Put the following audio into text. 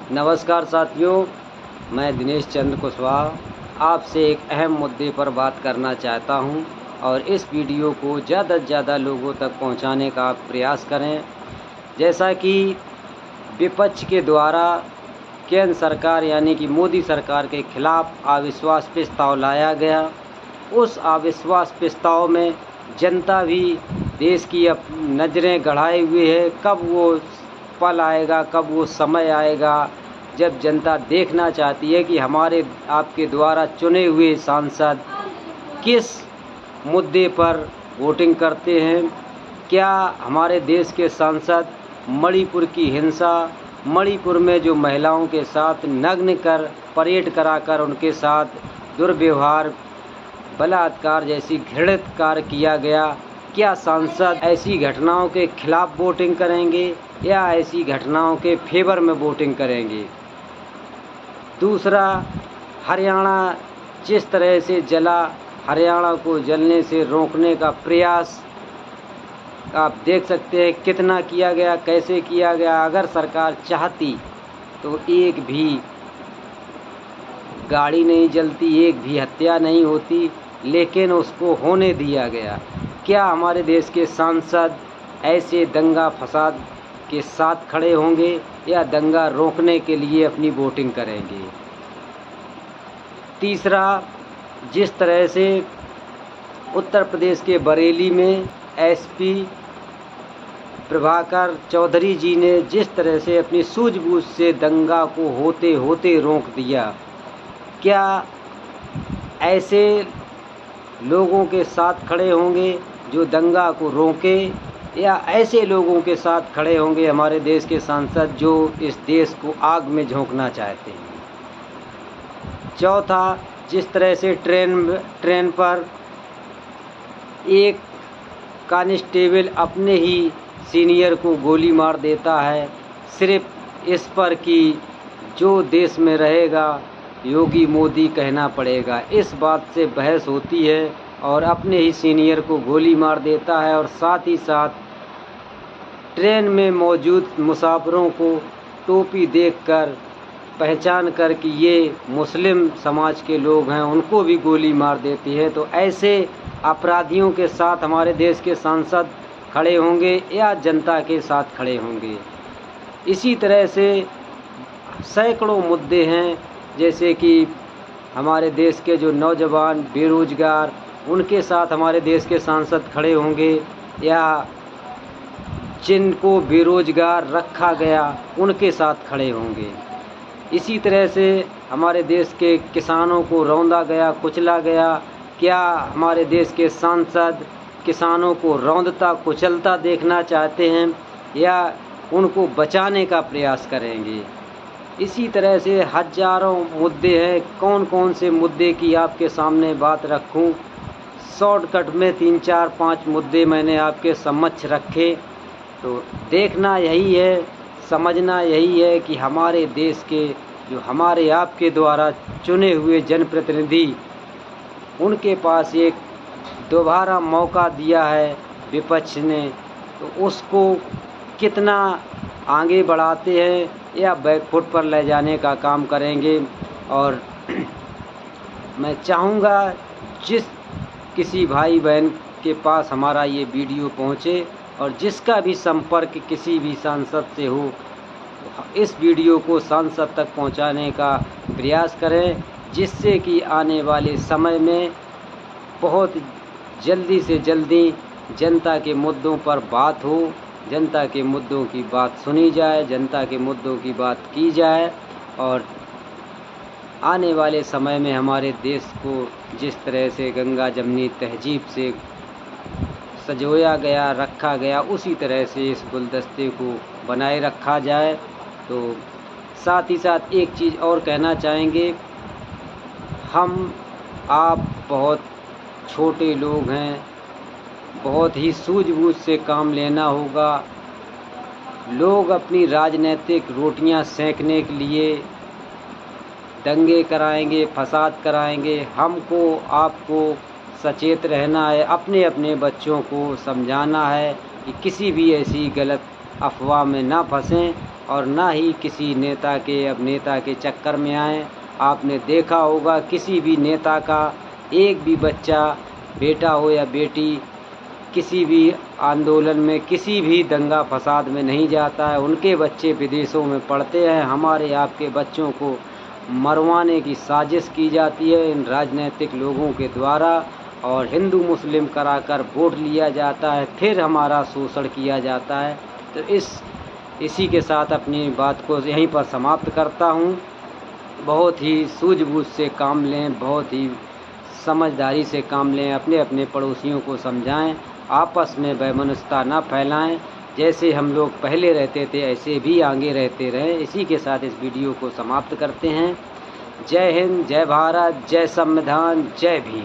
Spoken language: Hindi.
नमस्कार साथियों, मैं दिनेश चंद्र कुशवाहा आपसे एक अहम मुद्दे पर बात करना चाहता हूं और इस वीडियो को ज़्यादा से ज़्यादा लोगों तक पहुंचाने का आप प्रयास करें। जैसा कि विपक्ष के द्वारा केंद्र सरकार यानी कि मोदी सरकार के खिलाफ अविश्वास प्रस्ताव लाया गया, उस अविश्वास प्रस्ताव में जनता भी देश की नज़रें गड़ाए हुए है। कब वो पल आएगा, कब वो समय आएगा जब जनता देखना चाहती है कि हमारे आपके द्वारा चुने हुए सांसद किस मुद्दे पर वोटिंग करते हैं। क्या हमारे देश के सांसद मणिपुर की हिंसा, मणिपुर में जो महिलाओं के साथ नग्न कर परेड कराकर उनके साथ दुर्व्यवहार, बलात्कार जैसी घृणित कार्य किया गया, क्या सांसद ऐसी घटनाओं के खिलाफ वोटिंग करेंगे या ऐसी घटनाओं के फेवर में वोटिंग करेंगे। दूसरा, हरियाणा जिस तरह से जला, हरियाणा को जलने से रोकने का प्रयास आप देख सकते हैं कितना किया गया, कैसे किया गया। अगर सरकार चाहती तो एक भी गाड़ी नहीं जलती, एक भी हत्या नहीं होती, लेकिन उसको होने दिया गया। क्या हमारे देश के सांसद ऐसे दंगा फसाद के साथ खड़े होंगे या दंगा रोकने के लिए अपनी वोटिंग करेंगे। तीसरा, जिस तरह से उत्तर प्रदेश के बरेली में एसपी प्रभाकर चौधरी जी ने जिस तरह से अपनी सूझबूझ से दंगा को होते होते रोक दिया, क्या ऐसे लोगों के साथ खड़े होंगे जो दंगा को रोके या ऐसे लोगों के साथ खड़े होंगे हमारे देश के सांसद जो इस देश को आग में झोंकना चाहते हैं। चौथा, जिस तरह से ट्रेन पर एक कांस्टेबल अपने ही सीनियर को गोली मार देता है, सिर्फ इस पर कि जो देश में रहेगा योगी मोदी कहना पड़ेगा। इस बात से बहस होती है और अपने ही सीनियर को गोली मार देता है और साथ ही साथ ट्रेन में मौजूद मुसाफिरों को टोपी देखकर पहचान कर कि ये मुस्लिम समाज के लोग हैं, उनको भी गोली मार देती है। तो ऐसे अपराधियों के साथ हमारे देश के सांसद खड़े होंगे या जनता के साथ खड़े होंगे। इसी तरह से सैकड़ों मुद्दे हैं, जैसे कि हमारे देश के जो नौजवान बेरोजगार, उनके साथ हमारे देश के सांसद खड़े होंगे या जिनको बेरोजगार रखा गया उनके साथ खड़े होंगे। इसी तरह से हमारे देश के किसानों को रौंदा गया, कुचला गया, क्या हमारे देश के सांसद किसानों को रौंदता कुचलता देखना चाहते हैं या उनको बचाने का प्रयास करेंगे। इसी तरह से हजारों मुद्दे हैं। कौन कौन से मुद्दे की आपके सामने बात रखूं। शॉर्टकट में 3, 4, 5 मुद्दे मैंने आपके समक्ष रखे। तो देखना यही है, समझना यही है कि हमारे देश के जो हमारे आपके द्वारा चुने हुए जनप्रतिनिधि, उनके पास एक दोबारा मौका दिया है विपक्ष ने, तो उसको कितना आगे बढ़ाते हैं या बैकफुट पर ले जाने का काम करेंगे। और मैं चाहूँगा जिस किसी भाई बहन के पास हमारा ये वीडियो पहुँचे और जिसका भी संपर्क किसी भी सांसद से हो, इस वीडियो को सांसद तक पहुंचाने का प्रयास करें, जिससे कि आने वाले समय में बहुत जल्दी से जल्दी जनता के मुद्दों पर बात हो, जनता के मुद्दों की बात सुनी जाए, जनता के मुद्दों की बात की जाए और आने वाले समय में हमारे देश को जिस तरह से गंगा जमनी तहजीब से सजोया गया, रखा गया, उसी तरह से इस गुलदस्ते को बनाए रखा जाए। तो साथ ही साथ एक चीज़ और कहना चाहेंगे, हम आप बहुत छोटे लोग हैं, बहुत ही सूझबूझ से काम लेना होगा। लोग अपनी राजनीतिक रोटियां सेंकने के लिए दंगे कराएंगे, फसाद कराएंगे। हमको आपको सचेत रहना है, अपने अपने बच्चों को समझाना है कि किसी भी ऐसी गलत अफवाह में ना फंसें और ना ही किसी नेता के अभिनेता के चक्कर में आएँ। आपने देखा होगा किसी भी नेता का एक भी बच्चा, बेटा हो या बेटी, किसी भी आंदोलन में, किसी भी दंगा फसाद में नहीं जाता है। उनके बच्चे विदेशों में पढ़ते हैं। हमारे आपके बच्चों को मरवाने की साजिश की जाती है इन राजनीतिक लोगों के द्वारा, और हिंदू मुस्लिम कराकर वोट लिया जाता है, फिर हमारा शोषण किया जाता है। तो इसी के साथ अपनी बात को यहीं पर समाप्त करता हूँ। बहुत ही सूझबूझ से काम लें, बहुत ही समझदारी से काम लें, अपने अपने पड़ोसियों को समझाएं, आपस में वैमनस्यता न फैलाएं। जैसे हम लोग पहले रहते थे ऐसे भी आगे रहते रहें। इसी के साथ इस वीडियो को समाप्त करते हैं। जय हिंद, जय भारत, जय संविधान, जय भीम।